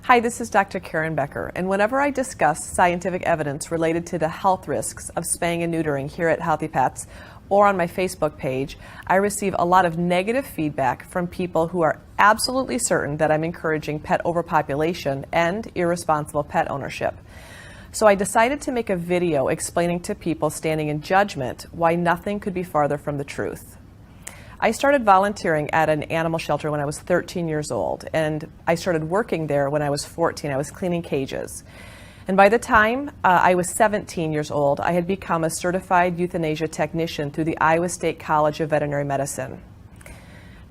Hi, this is Dr. Karen Becker, and whenever I discuss scientific evidence related to the health risks of spaying and neutering here at Healthy Pets or on my Facebook page, I receive a lot of negative feedback from people who are absolutely certain that I'm encouraging pet overpopulation and irresponsible pet ownership. So I decided to make a video explaining to people standing in judgment why nothing could be farther from the truth. I started volunteering at an animal shelter when I was 13 years old, and I started working there when I was 14. I was cleaning cages. And by the time I was 17 years old, I had become a certified euthanasia technician through the Iowa State College of Veterinary Medicine.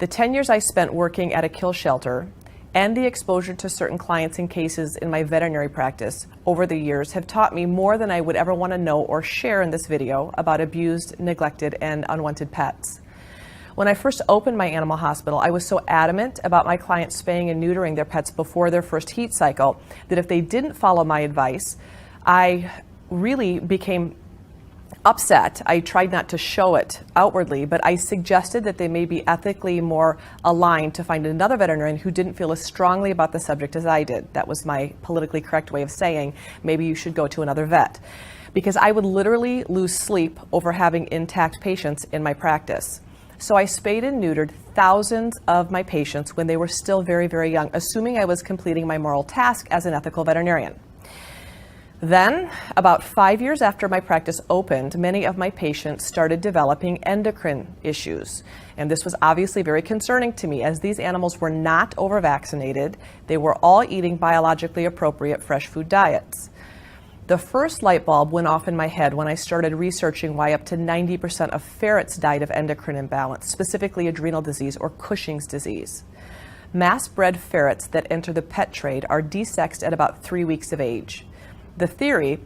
The 10 years I spent working at a kill shelter and the exposure to certain clients and cases in my veterinary practice over the years have taught me more than I would ever want to know or share in this video about abused, neglected, and unwanted pets. When I first opened my animal hospital, I was so adamant about my clients spaying and neutering their pets before their first heat cycle that if they didn't follow my advice, I really became upset. I tried not to show it outwardly, but I suggested that they may be ethically more aligned to find another veterinarian who didn't feel as strongly about the subject as I did. That was my politically correct way of saying maybe you should go to another vet, because I would literally lose sleep over having intact patients in my practice. So I spayed and neutered thousands of my patients when they were still very, very young, assuming I was completing my moral task as an ethical veterinarian. Then, about 5 years after my practice opened, many of my patients started developing endocrine issues. And this was obviously very concerning to me, as these animals were not over-vaccinated. They were all eating biologically appropriate fresh food diets. The first light bulb went off in my head when I started researching why up to 90% of ferrets died of endocrine imbalance, specifically adrenal disease or Cushing's disease. Mass-bred ferrets that enter the pet trade are desexed at about 3 weeks of age. The theory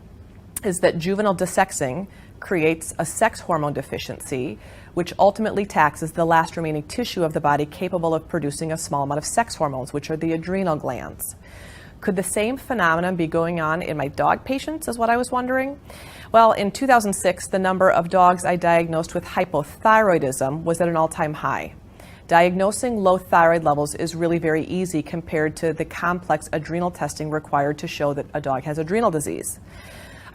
is that juvenile desexing creates a sex hormone deficiency, which ultimately taxes the last remaining tissue of the body capable of producing a small amount of sex hormones, which are the adrenal glands. Could the same phenomenon be going on in my dog patients, is what I was wondering? Well, in 2006, the number of dogs I diagnosed with hypothyroidism was at an all-time high. Diagnosing low thyroid levels is really very easy compared to the complex adrenal testing required to show that a dog has adrenal disease.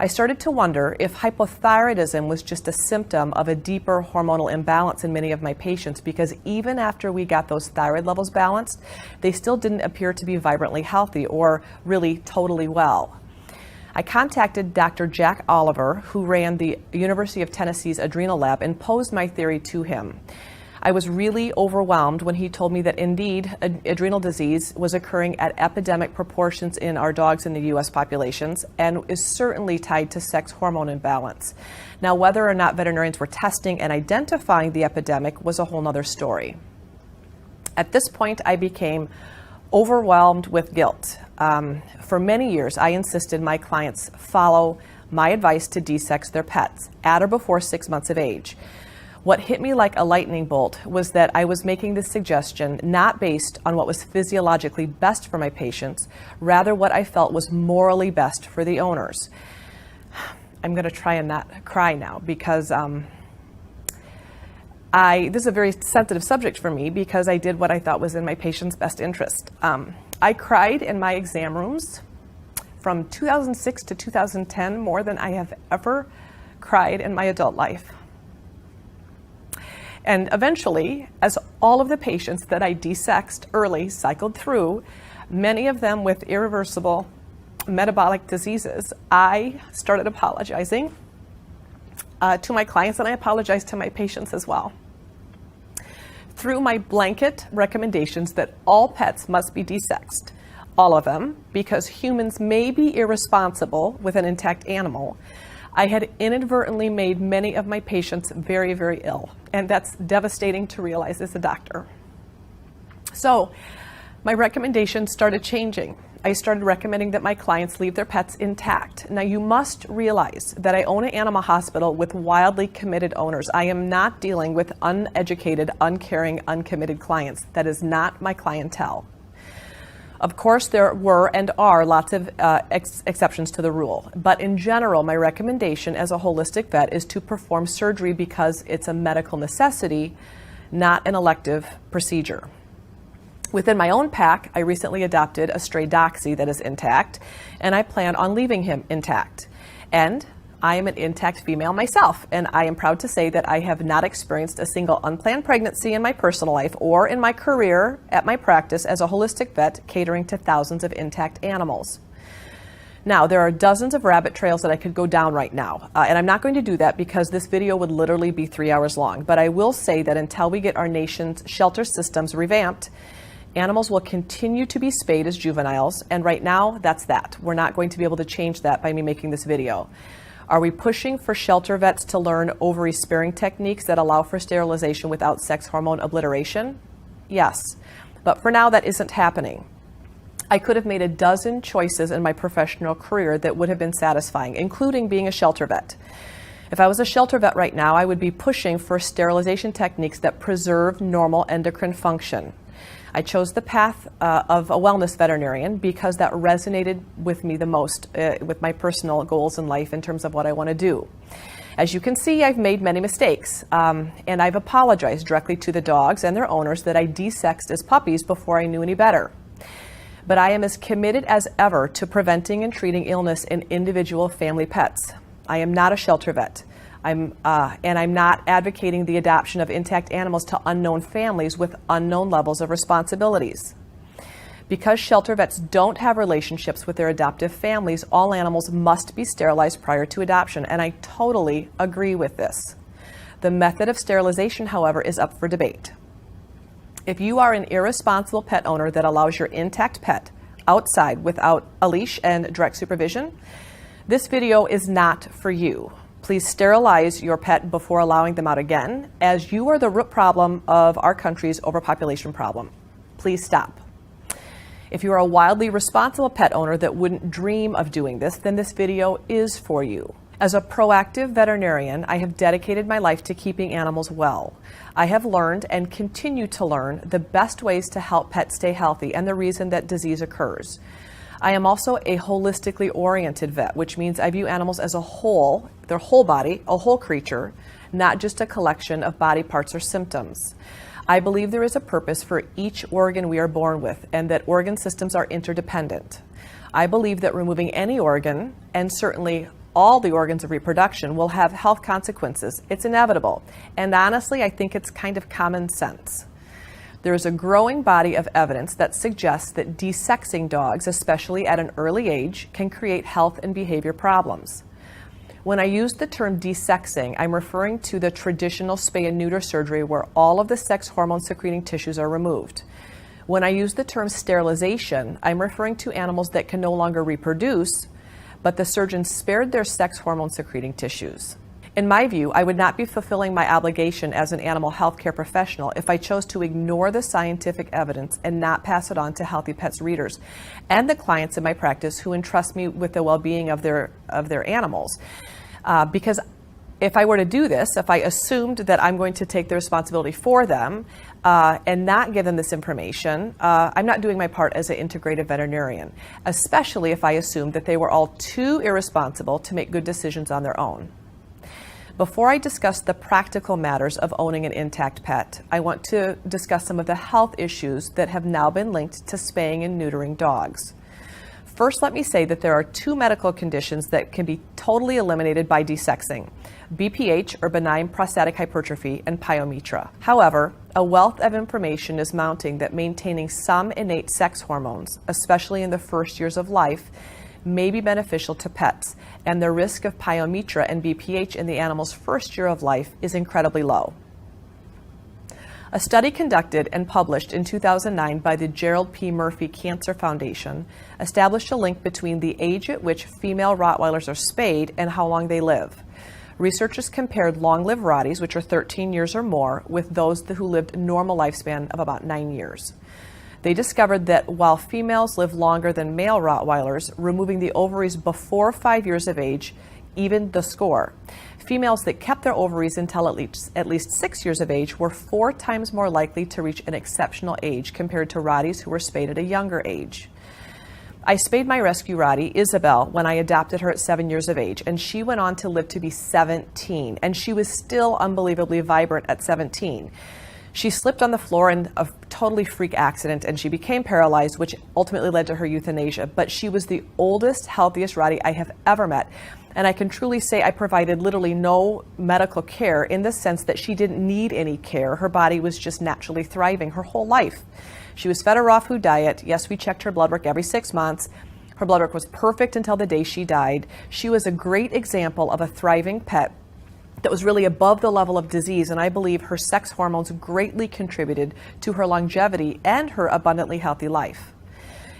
I started to wonder if hypothyroidism was just a symptom of a deeper hormonal imbalance in many of my patients, because even after we got those thyroid levels balanced, they still didn't appear to be vibrantly healthy or really totally well. I contacted Dr. Jack Oliver, who ran the University of Tennessee's adrenal lab, and posed my theory to him. I was really overwhelmed when he told me that indeed adrenal disease was occurring at epidemic proportions in our dogs in the U.S. populations and is certainly tied to sex hormone imbalance. Now, whether or not veterinarians were testing and identifying the epidemic was a whole nother story. At this point, I became overwhelmed with guilt. For many years, I insisted my clients follow my advice to desex their pets at or before 6 months of age. What hit me like a lightning bolt was that I was making this suggestion not based on what was physiologically best for my patients, rather what I felt was morally best for the owners. I'm going to try and not cry now, because this is a very sensitive subject for me, because I did what I thought was in my patient's best interest. I cried in my exam rooms from 2006 to 2010 more than I have ever cried in my adult life. And eventually, as all of the patients that I desexed early cycled through, many of them with irreversible metabolic diseases, I started apologizing to my clients, and I apologized to my patients as well. Through my blanket recommendations that all pets must be desexed, all of them, because humans may be irresponsible with an intact animal, I had inadvertently made many of my patients very, very ill, and that's devastating to realize as a doctor. So my recommendations started changing. I started recommending that my clients leave their pets intact. Now, you must realize that I own an animal hospital with wildly committed owners. I am not dealing with uneducated, uncaring, uncommitted clients. That is not my clientele. Of course, there were and are lots of exceptions to the rule, but in general, my recommendation as a holistic vet is to perform surgery because it's a medical necessity, not an elective procedure. Within my own pack, I recently adopted a stray Dachshund that is intact, and I plan on leaving him intact. And I am an intact female myself, and I am proud to say that I have not experienced a single unplanned pregnancy in my personal life or in my career at my practice as a holistic vet catering to thousands of intact animals. Now, there are dozens of rabbit trails that I could go down right now, and I'm not going to do that because this video would literally be 3 hours long. But I will say that until we get our nation's shelter systems revamped, animals will continue to be spayed as juveniles, and right now, that's that. We're not going to be able to change that by me making this video. Are we pushing for shelter vets to learn ovary sparing techniques that allow for sterilization without sex hormone obliteration? Yes, but for now, that isn't happening. I could have made a dozen choices in my professional career that would have been satisfying, including being a shelter vet. If I was a shelter vet right now, I would be pushing for sterilization techniques that preserve normal endocrine function. I chose the path of a wellness veterinarian because that resonated with me the most with my personal goals in life in terms of what I want to do. As you can see, I've made many mistakes, and I've apologized directly to the dogs and their owners that I desexed as puppies before I knew any better. But I am as committed as ever to preventing and treating illness in individual family pets. I am not a shelter vet. And I'm not advocating the adoption of intact animals to unknown families with unknown levels of responsibilities. Because shelter vets don't have relationships with their adoptive families, all animals must be sterilized prior to adoption, and I totally agree with this. The method of sterilization, however, is up for debate. If you are an irresponsible pet owner that allows your intact pet outside without a leash and direct supervision, this video is not for you. Please sterilize your pet before allowing them out again, as you are the root problem of our country's overpopulation problem. Please stop. If you are a wildly responsible pet owner that wouldn't dream of doing this, then this video is for you. As a proactive veterinarian, I have dedicated my life to keeping animals well. I have learned and continue to learn the best ways to help pets stay healthy and the reason that disease occurs. I am also a holistically oriented vet, which means I view animals as a whole, their whole body, a whole creature, not just a collection of body parts or symptoms. I believe there is a purpose for each organ we are born with and that organ systems are interdependent. I believe that removing any organ, and certainly all the organs of reproduction, will have health consequences. It's inevitable. And honestly, I think it's kind of common sense. There is a growing body of evidence that suggests that desexing dogs, especially at an early age, can create health and behavior problems. When I use the term desexing, I'm referring to the traditional spay and neuter surgery where all of the sex hormone secreting tissues are removed. When I use the term sterilization, I'm referring to animals that can no longer reproduce, but the surgeon spared their sex hormone secreting tissues. In my view, I would not be fulfilling my obligation as an animal healthcare professional if I chose to ignore the scientific evidence and not pass it on to Healthy Pets readers and the clients in my practice who entrust me with the well-being of their animals. Because if I were to do this, if I assumed that I'm going to take the responsibility for them and not give them this information, I'm not doing my part as an integrative veterinarian, especially if I assumed that they were all too irresponsible to make good decisions on their own. Before I discuss the practical matters of owning an intact pet, I want to discuss some of the health issues that have now been linked to spaying and neutering dogs. First, let me say that there are two medical conditions that can be totally eliminated by desexing: BPH, or benign prostatic hypertrophy, and pyometra. However, a wealth of information is mounting that maintaining some innate sex hormones, especially in the first years of life, may be beneficial to pets, and the risk of pyometra and BPH in the animal's first year of life is incredibly low. A study conducted and published in 2009 by the Gerald P. Murphy Cancer Foundation established a link between the age at which female Rottweilers are spayed and how long they live. Researchers compared long-lived Rotties, which are 13 years or more, with those who lived a normal lifespan of about 9 years. They discovered that while females live longer than male Rottweilers, removing the ovaries before 5 years of age evened the score. Females that kept their ovaries until at least 6 years of age were 4 times more likely to reach an exceptional age compared to Rotties who were spayed at a younger age. I spayed my rescue Rottie, Isabel, when I adopted her at 7 years of age, and she went on to live to be 17, and she was still unbelievably vibrant at 17. She slipped on the floor in a totally freak accident and she became paralyzed, which ultimately led to her euthanasia. But she was the oldest, healthiest Rottie I have ever met. And I can truly say I provided literally no medical care in the sense that she didn't need any care. Her body was just naturally thriving her whole life. She was fed a raw food diet. Yes, we checked her blood work every 6 months. Her blood work was perfect until the day she died. She was a great example of a thriving pet that was really above the level of disease, and I believe her sex hormones greatly contributed to her longevity and her abundantly healthy life.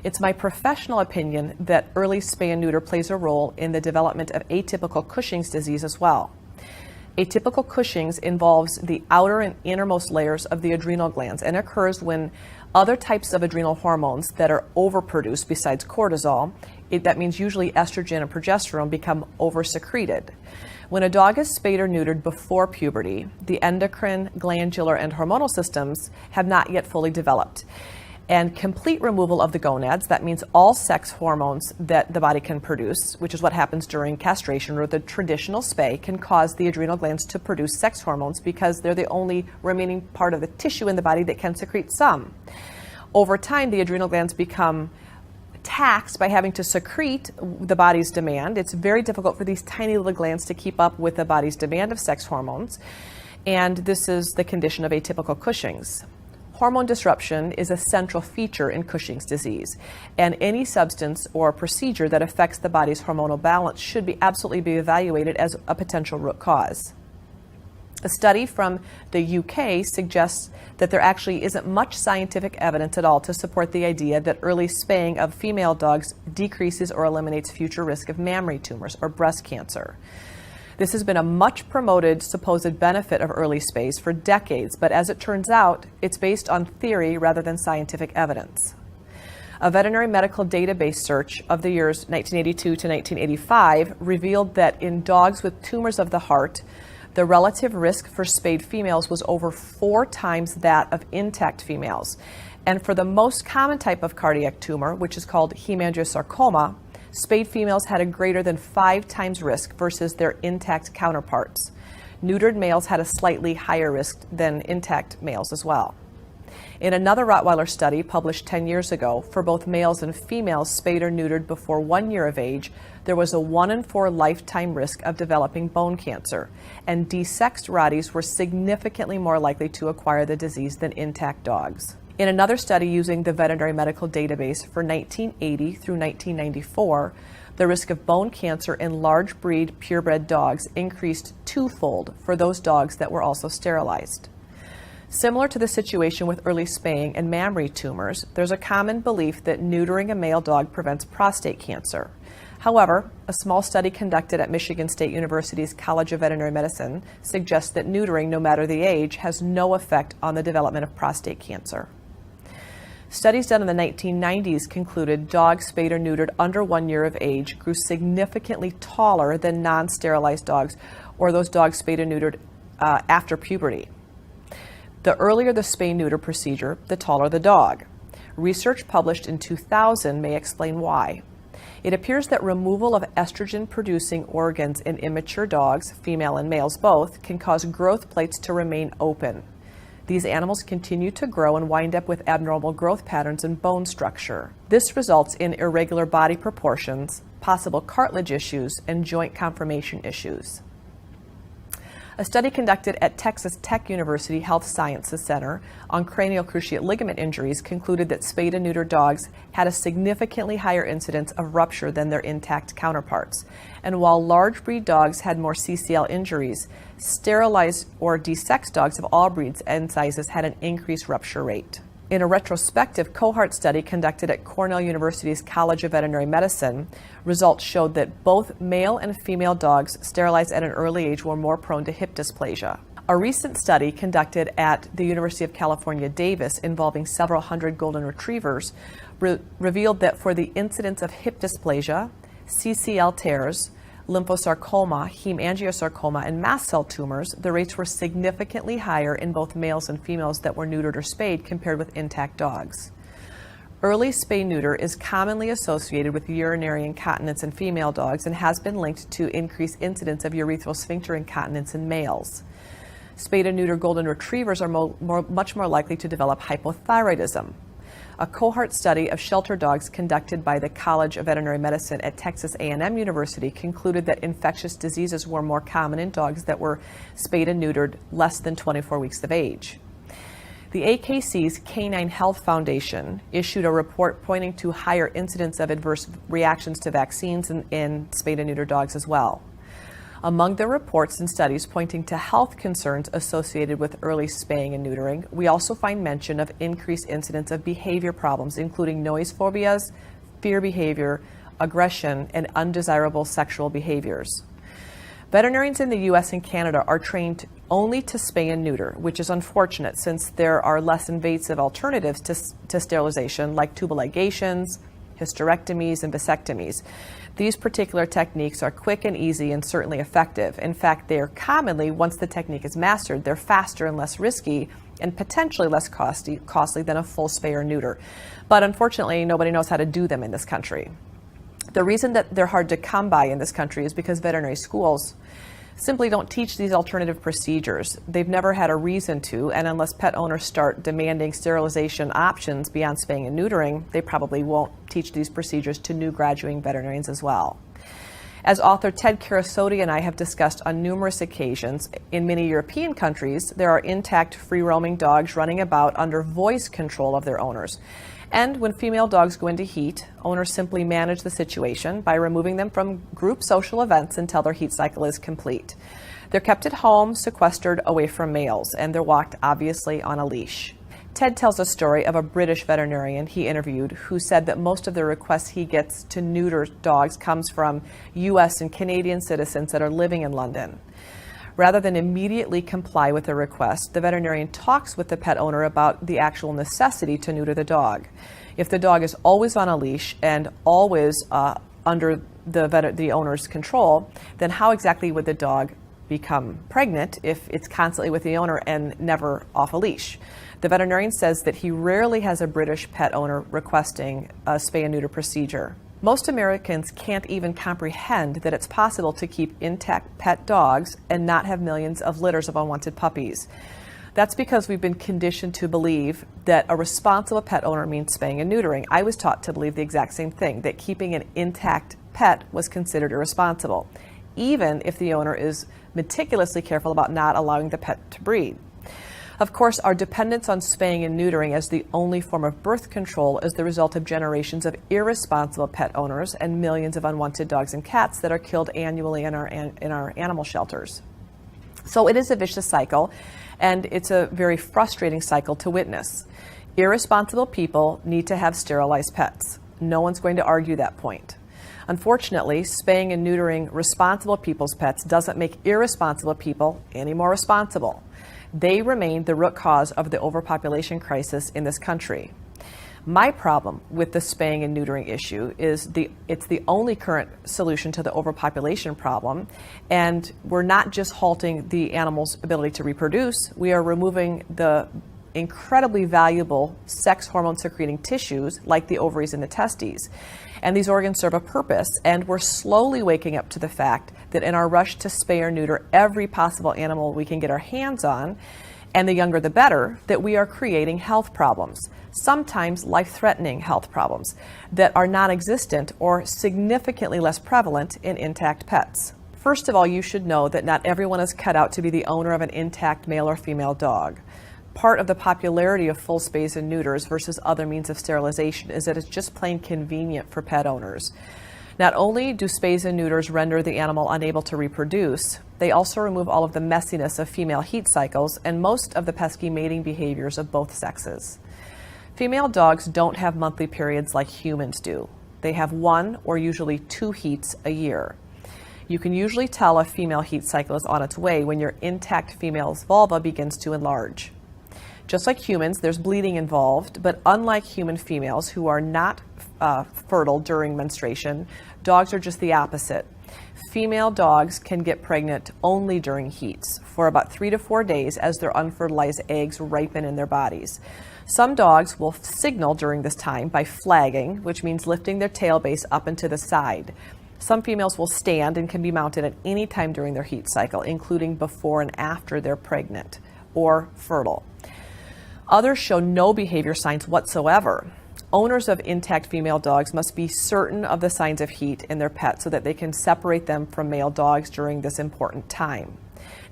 It's my professional opinion that early spay and neuter plays a role in the development of atypical Cushing's disease as well. Atypical Cushing's involves the outer and innermost layers of the adrenal glands and occurs when other types of adrenal hormones that are overproduced besides cortisol, that means usually estrogen and progesterone, become oversecreted. When a dog is spayed or neutered before puberty, the endocrine, glandular, and hormonal systems have not yet fully developed. And complete removal of the gonads, that means all sex hormones that the body can produce, which is what happens during castration or the traditional spay, can cause the adrenal glands to produce sex hormones because they're the only remaining part of the tissue in the body that can secrete some. Over time, the adrenal glands become taxed by having to secrete the body's demand. It's very difficult for these tiny little glands to keep up with the body's demand of sex hormones, and this is the condition of atypical Cushing's. Hormone disruption is a central feature in Cushing's disease, and any substance or procedure that affects the body's hormonal balance should absolutely be evaluated as a potential root cause. A study from the UK suggests that there actually isn't much scientific evidence at all to support the idea that early spaying of female dogs decreases or eliminates future risk of mammary tumors or breast cancer. This has been a much promoted supposed benefit of early spays for decades, but as it turns out, it's based on theory rather than scientific evidence. A veterinary medical database search of the years 1982 to 1985 revealed that in dogs with tumors of the heart, the relative risk for spayed females was over 4 times that of intact females. And for the most common type of cardiac tumor, which is called hemangiosarcoma, spayed females had a greater than 5 times risk versus their intact counterparts. Neutered males had a slightly higher risk than intact males as well. In another Rottweiler study published 10 years ago, for both males and females spayed or neutered before 1 year of age, there was a 1 in 4 lifetime risk of developing bone cancer, and desexed Rotties were significantly more likely to acquire the disease than intact dogs. In another study using the Veterinary Medical Database for 1980 through 1994, the risk of bone cancer in large breed purebred dogs increased 2-fold for those dogs that were also sterilized. Similar to the situation with early spaying and mammary tumors, there's a common belief that neutering a male dog prevents prostate cancer. However, a small study conducted at Michigan State University's College of Veterinary Medicine suggests that neutering, no matter the age, has no effect on the development of prostate cancer. Studies done in the 1990s concluded dogs spayed or neutered under 1 year of age grew significantly taller than non-sterilized dogs or those dogs spayed or neutered after puberty. The earlier the spay-neuter procedure, the taller the dog. Research published in 2000 may explain why. It appears that removal of estrogen-producing organs in immature dogs, female and males both, can cause growth plates to remain open. These animals continue to grow and wind up with abnormal growth patterns in bone structure. This results in irregular body proportions, possible cartilage issues, and joint conformation issues. A study conducted at Texas Tech University Health Sciences Center on cranial cruciate ligament injuries concluded that spayed and neutered dogs had a significantly higher incidence of rupture than their intact counterparts. And while large breed dogs had more CCL injuries, sterilized or desexed dogs of all breeds and sizes had an increased rupture rate. In a retrospective cohort study conducted at Cornell University's College of Veterinary Medicine, results showed that both male and female dogs sterilized at an early age were more prone to hip dysplasia. A recent study conducted at the University of California, Davis, involving several hundred golden retrievers, revealed that for the incidence of hip dysplasia, CCL tears, lymphosarcoma, hemangiosarcoma, and mast cell tumors, the rates were significantly higher in both males and females that were neutered or spayed compared with intact dogs. Early spay-neuter is commonly associated with urinary incontinence in female dogs and has been linked to increased incidence of urethral sphincter incontinence in males. Spayed and neuter golden retrievers are much more likely to develop hypothyroidism. A cohort study of shelter dogs conducted by the College of Veterinary Medicine at Texas A&M University concluded that infectious diseases were more common in dogs that were spayed and neutered less than 24 weeks of age. The AKC's Canine Health Foundation issued a report pointing to higher incidence of adverse reactions to vaccines in spayed and neutered dogs as well. Among the reports and studies pointing to health concerns associated with early spaying and neutering, we also find mention of increased incidence of behavior problems, including noise phobias, fear behavior, aggression, and undesirable sexual behaviors. Veterinarians in the U.S. and Canada are trained only to spay and neuter, which is unfortunate since there are less invasive alternatives to sterilization like tubal ligations, hysterectomies, and vasectomies. These particular techniques are quick and easy and certainly effective. In fact, they are commonly, once the technique is mastered, they're faster and less risky and potentially less costly than a full spay or neuter. But unfortunately, nobody knows how to do them in this country. The reason that they're hard to come by in this country is because veterinary schools simply don't teach these alternative procedures. They've never had a reason to, and unless pet owners start demanding sterilization options beyond spaying and neutering, they probably won't teach these procedures to new graduating veterinarians as well. As author Ted Carasoti and I have discussed on numerous occasions, in many European countries, there are intact free-roaming dogs running about under voice control of their owners. And when female dogs go into heat, owners simply manage the situation by removing them from group social events until their heat cycle is complete. They're kept at home, sequestered away from males, and they're walked obviously on a leash. Ted tells a story of a British veterinarian he interviewed who said that most of the requests he gets to neuter dogs comes from U.S. and Canadian citizens that are living in London. Rather than immediately comply with the request, the veterinarian talks with the pet owner about the actual necessity to neuter the dog. If the dog is always on a leash and always under the owner's control, then how exactly would the dog become pregnant if it's constantly with the owner and never off a leash? The veterinarian says that he rarely has a British pet owner requesting a spay and neuter procedure. Most Americans can't even comprehend that it's possible to keep intact pet dogs and not have millions of litters of unwanted puppies. That's because we've been conditioned to believe that a responsible pet owner means spaying and neutering. I was taught to believe the exact same thing, that keeping an intact pet was considered irresponsible, even if the owner is meticulously careful about not allowing the pet to breed. Of course, our dependence on spaying and neutering as the only form of birth control is the result of generations of irresponsible pet owners and millions of unwanted dogs and cats that are killed annually in our animal shelters. So it is a vicious cycle, and it's a very frustrating cycle to witness. Irresponsible people need to have sterilized pets. No one's going to argue that point. Unfortunately, spaying and neutering responsible people's pets doesn't make irresponsible people any more responsible. They remain the root cause of the overpopulation crisis in this country. My problem with the spaying and neutering issue is it's the only current solution to the overpopulation problem, and we're not just halting the animal's ability to reproduce, we are removing the incredibly valuable sex hormone secreting tissues like the ovaries and the testes. And these organs serve a purpose, and we're slowly waking up to the fact that in our rush to spay or neuter every possible animal we can get our hands on, and the younger the better, that we are creating health problems, sometimes life-threatening health problems that are non-existent or significantly less prevalent in intact pets. First of all, you should know that not everyone is cut out to be the owner of an intact male or female dog. Part of the popularity of full spays and neuters versus other means of sterilization is that it's just plain convenient for pet owners. Not only do spays and neuters render the animal unable to reproduce, they also remove all of the messiness of female heat cycles and most of the pesky mating behaviors of both sexes. Female dogs don't have monthly periods like humans do. They have 1 or usually 2 heats a year. You can usually tell a female heat cycle is on its way when your intact female's vulva begins to enlarge. Just like humans, there's bleeding involved, but unlike human females who are not fertile during menstruation, dogs are just the opposite. Female dogs can get pregnant only during heats for about 3 to 4 days as their unfertilized eggs ripen in their bodies. Some dogs will signal during this time by flagging, which means lifting their tail base up and to the side. Some females will stand and can be mounted at any time during their heat cycle, including before and after they're pregnant or fertile. Others show no behavior signs whatsoever. Owners of intact female dogs must be certain of the signs of heat in their pet so that they can separate them from male dogs during this important time.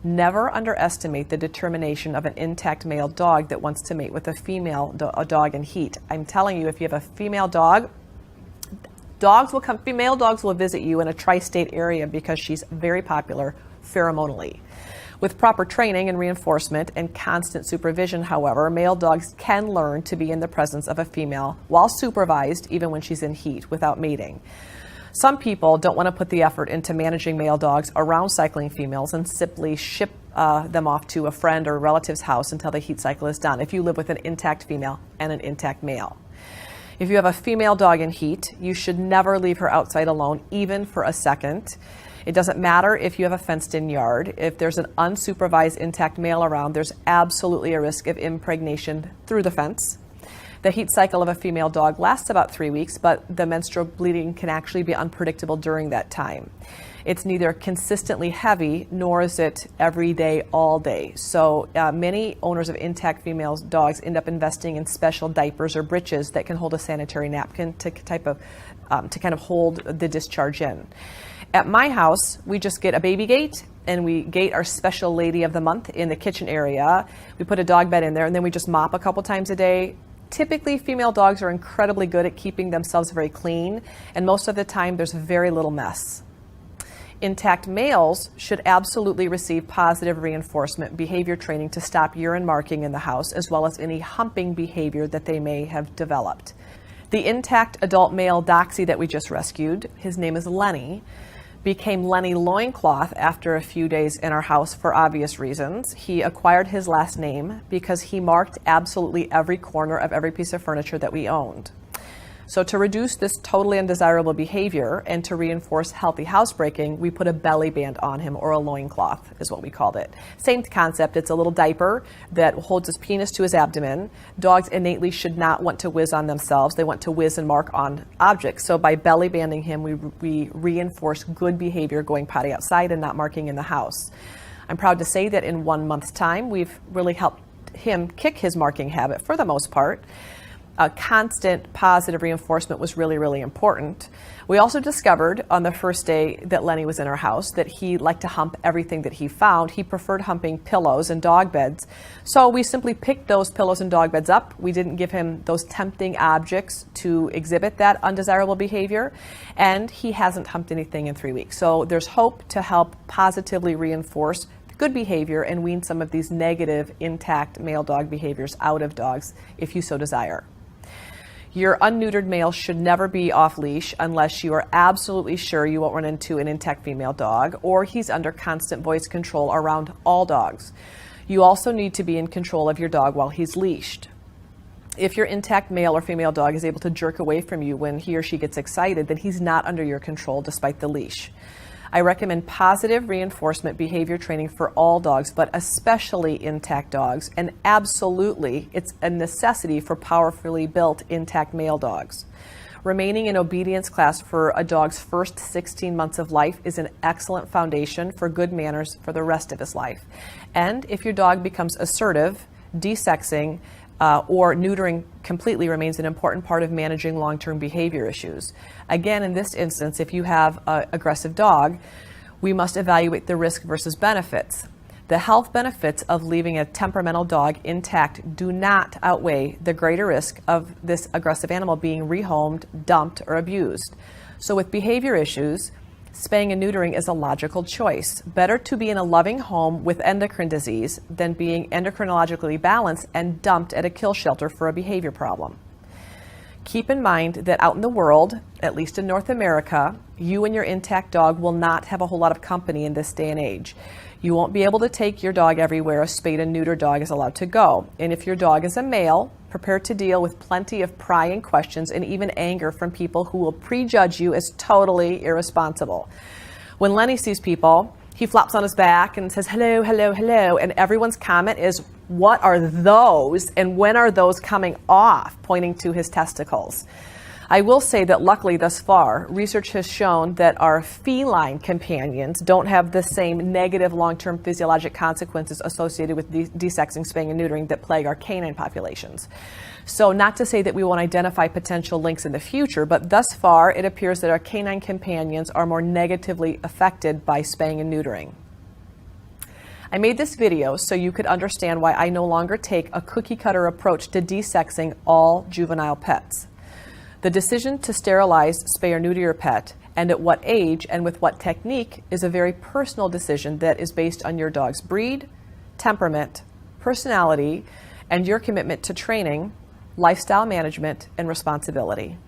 Never underestimate the determination of an intact male dog that wants to mate with a female dog in heat. I'm telling you, if you have a female dog, female dogs will visit you in a tri-state area because she's very popular pheromonally. With proper training and reinforcement and constant supervision, however, male dogs can learn to be in the presence of a female while supervised, even when she's in heat, without mating. Some people don't want to put the effort into managing male dogs around cycling females and simply ship them off to a friend or relative's house until the heat cycle is done if you live with an intact female and an intact male. If you have a female dog in heat, you should never leave her outside alone, even for a second. It doesn't matter if you have a fenced-in yard. If there's an unsupervised intact male around, there's absolutely a risk of impregnation through the fence. The heat cycle of a female dog lasts about 3 weeks, but the menstrual bleeding can actually be unpredictable during that time. It's neither consistently heavy, nor is it every day, all day. So many owners of intact female dogs end up investing in special diapers or breeches that can hold a sanitary napkin to kind of hold the discharge in. At my house, we just get a baby gate, and we gate our special lady of the month in the kitchen area. We put a dog bed in there, and then we just mop a couple times a day. Typically, female dogs are incredibly good at keeping themselves very clean, and most of the time there's very little mess. Intact males should absolutely receive positive reinforcement behavior training to stop urine marking in the house, as well as any humping behavior that they may have developed. The intact adult male Doxy that we just rescued, his name is Lenny, became Lenny Loincloth after a few days in our house for obvious reasons. He acquired his last name because he marked absolutely every corner of every piece of furniture that we owned. So to reduce this totally undesirable behavior and to reinforce healthy housebreaking, we put a belly band on him, or a loincloth is what we called it. Same concept, it's a little diaper that holds his penis to his abdomen. Dogs innately should not want to whiz on themselves. They want to whiz and mark on objects. So by belly banding him, we reinforce good behavior, going potty outside and not marking in the house. I'm proud to say that in 1 month's time, we've really helped him kick his marking habit for the most part. A constant positive reinforcement was really, really important. We also discovered on the first day that Lenny was in our house that he liked to hump everything that he found. He preferred humping pillows and dog beds. So we simply picked those pillows and dog beds up. We didn't give him those tempting objects to exhibit that undesirable behavior. And he hasn't humped anything in 3 weeks. So there's hope to help positively reinforce good behavior and wean some of these negative intact male dog behaviors out of dogs if you so desire. Your unneutered male should never be off leash unless you are absolutely sure you won't run into an intact female dog, or he's under constant voice control around all dogs. You also need to be in control of your dog while he's leashed. If your intact male or female dog is able to jerk away from you when he or she gets excited, then he's not under your control despite the leash. I recommend positive reinforcement behavior training for all dogs, but especially intact dogs, and absolutely it's a necessity for powerfully built intact male dogs. Remaining in obedience class for a dog's first 16 months of life is an excellent foundation for good manners for the rest of his life. And if your dog becomes assertive, desexing, or neutering completely remains an important part of managing long-term behavior issues. Again, in this instance, if you have an aggressive dog, we must evaluate the risk versus benefits. The health benefits of leaving a temperamental dog intact do not outweigh the greater risk of this aggressive animal being rehomed, dumped, or abused. So with behavior issues, spaying and neutering is a logical choice. Better to be in a loving home with endocrine disease than being endocrinologically balanced and dumped at a kill shelter for a behavior problem. Keep in mind that out in the world, at least in North America, you and your intact dog will not have a whole lot of company in this day and age. You won't be able to take your dog everywhere a spayed and neutered dog is allowed to go. And if your dog is a male, prepare to deal with plenty of prying questions and even anger from people who will prejudge you as totally irresponsible. When Lenny sees people, he flops on his back and says, hello, hello, hello. And everyone's comment is, what are those? And when are those coming off? Pointing to his testicles. I will say that luckily thus far, research has shown that our feline companions don't have the same negative long-term physiologic consequences associated with desexing, spaying, and neutering that plague our canine populations. So not to say that we won't identify potential links in the future, but thus far it appears that our canine companions are more negatively affected by spaying and neutering. I made this video so you could understand why I no longer take a cookie-cutter approach to desexing all juvenile pets. The decision to sterilize, spay, or neuter your pet, and at what age and with what technique, is a very personal decision that is based on your dog's breed, temperament, personality, and your commitment to training, lifestyle management, and responsibility.